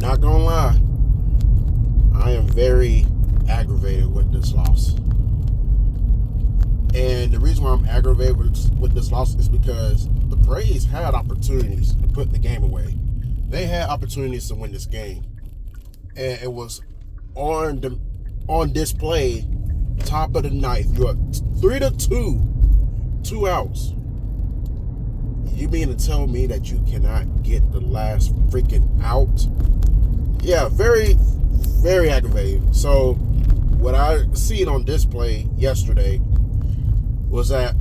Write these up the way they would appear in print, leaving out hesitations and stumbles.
not gonna lie, I am very aggravated with this loss. And the reason why I'm aggravated with this loss is because the Braves had opportunities to put the game away. They had opportunities to win this game. And it was on display, top of the ninth. You're 3-2, 2 outs. You mean to tell me that you cannot get the last freaking out? Yeah, very, very aggravating. So what I seen on display yesterday was that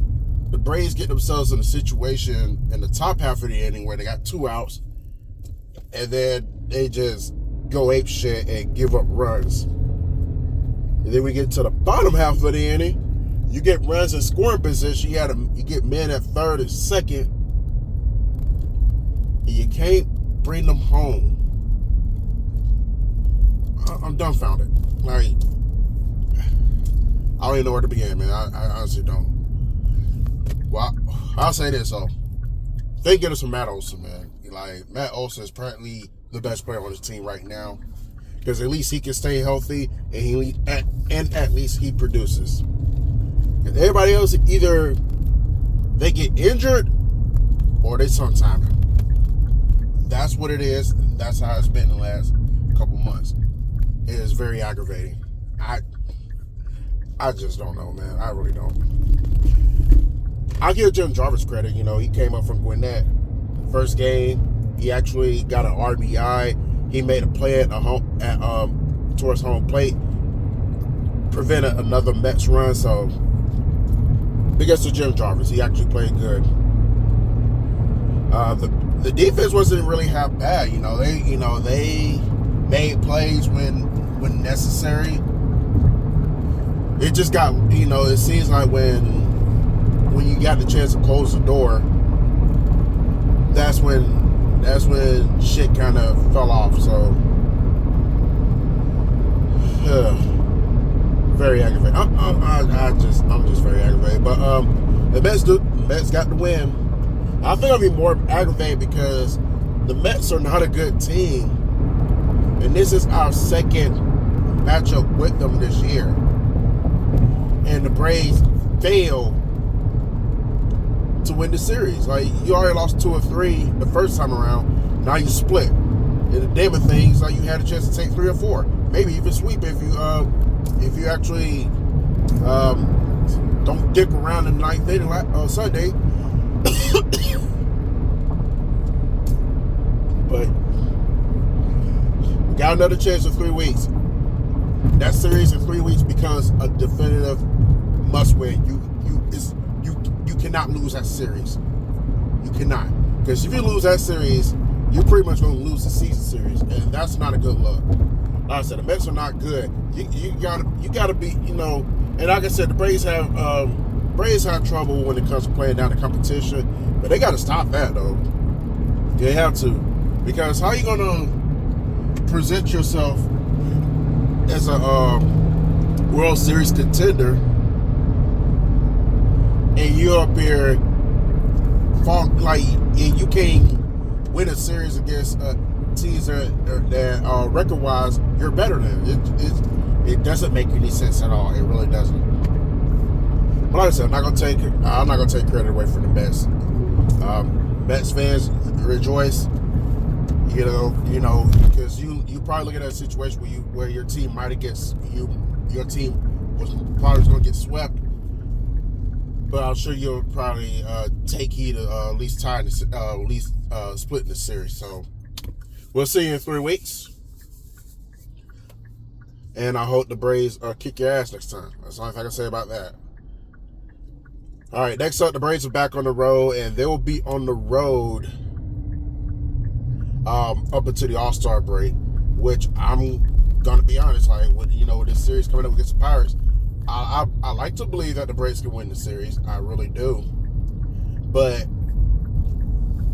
the Braves get themselves in a situation in the top half of the inning where they got 2 outs, and then they just go ape shit and give up runs. And then we get to the bottom half of the inning, you get runs in scoring position. You get men at third and second, and you can't bring them home. I'm dumbfounded. Like, I don't even know where to begin, man. I honestly don't. Well, I'll say this, though. Thank goodness for Matt Olson, man. Like, Matt Olson is apparently the best player on his team right now, because at least he can stay healthy, and at least he produces. And everybody else, either they get injured or they sometime. That's what it is. That's how it's been the last couple months. It is very aggravating. I just don't know, man. I really don't. I'll give Jim Jarvis credit. You know, he came up from Gwinnett. First game, he actually got an RBI. He made a play towards home plate, prevented another Mets run. So, big ups to Jim Jarvis. He actually played good. The defense wasn't really half bad. They made plays when necessary. It just got, it seems like when you got the chance to close the door, that's when shit kind of fell off. So, very aggravated. I'm just very aggravated. But the Mets got the win. I think I'll be more aggravated because the Mets are not a good team, and this is our second matchup with them this year. And the Braves failed to win the series. Like, you already lost 2 or 3 the first time around. Now you split. In the name of things, like, you had a chance to take 3 or 4, maybe even sweep if you actually don't dick around in the 9th inning Sunday. But we got another chance in 3 weeks. That series in 3 weeks becomes a definitive must-win. You cannot lose that series. You cannot, because if you lose that series, you're pretty much going to lose the season series, and that's not a good look. Like I said, the Mets are not good. You gotta be, and like I said, the Braves have trouble when it comes to playing down the competition, but they got to stop that though. They have to, because how are you gonna present yourself as a World Series contender, and you're up here, and you can't win a series against teams that record-wise you're better than? It doesn't make any sense at all. It really doesn't. But like I said, I'm not gonna take credit away from the Mets. Mets fans, rejoice. Because you probably look at that situation where your team your team was probably going to get swept, but I'm sure you'll probably take heed of at least splitting the series. So we'll see you in 3 weeks, and I hope the Braves kick your ass next time. That's the only thing I can say about that. All right, next up, the Braves are back on the road, and they will be on the road up until the All-Star break, which I'm gonna be honest, like, with this series coming up against the Pirates, I like to believe that the Braves can win the series. I really do, but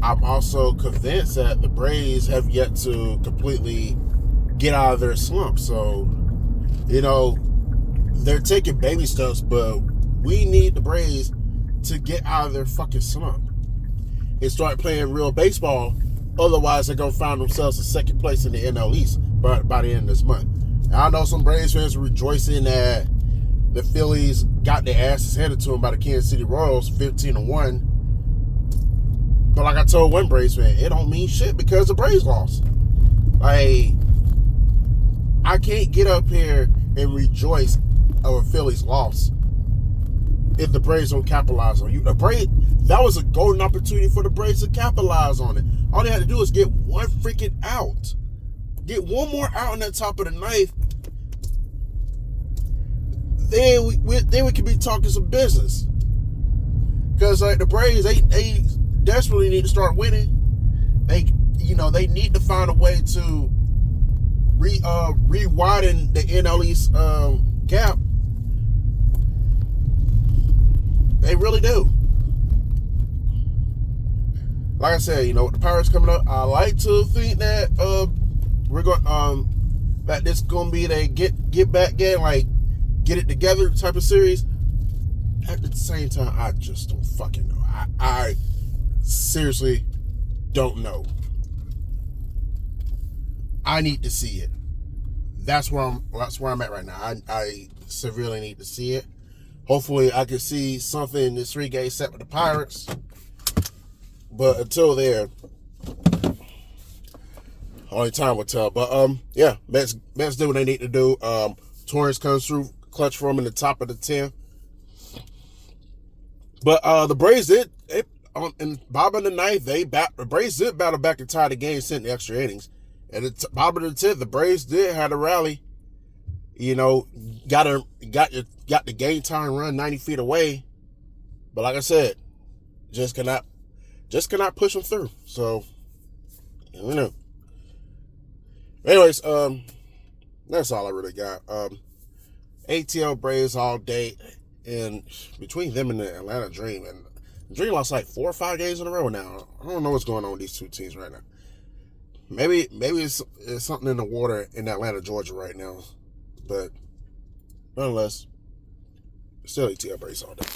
I'm also convinced that the Braves have yet to completely get out of their slump. So, they're taking baby steps, but we need the Braves to get out of their fucking slump and start playing real baseball Otherwise, they're gonna find themselves in second place in the NL East by the end of this month. And I know some Braves fans are rejoicing that the Phillies got their asses handed to them by the Kansas City Royals, 15-1. But like I told one Braves fan, it don't mean shit because the Braves lost. Like, I can't get up here and rejoice of a Phillies loss if the Braves don't capitalize on you. That was a golden opportunity for the Braves to capitalize on it. All they had to do is get one freaking out. Get one more out on that top of the ninth. Then we could be talking some business. Because like the Braves, they desperately need to start winning. They need to find a way to re-widen the NL East gap. They really do. Like I said, the Pirates coming up, I like to think that we're going that this gonna be a get back game, like get it together type of series. At the same time, I just don't fucking know. I seriously don't know. I need to see it. That's where I'm at right now. I severely need to see it. Hopefully, I can see something in this 3-game set with the Pirates. But until there, only time will tell. But yeah, Mets do what they need to do. Torrance comes through clutch for them in the top of the 10th. But the Braves did. In bottom of the ninth, the Braves did battle back and tie the game, sent the extra innings. And at the bottom of the 10th, the Braves did have a rally. Got the game time run 90 feet away. But like I said, just cannot push them through. So, Anyways, that's all I really got. ATL Braves all day, and between them and the Atlanta Dream, and Dream lost like 4 or 5 games in a row now. I don't know what's going on with these two teams right now. Maybe it's something in the water in Atlanta, Georgia right now. But nonetheless, still ATL Braves all day.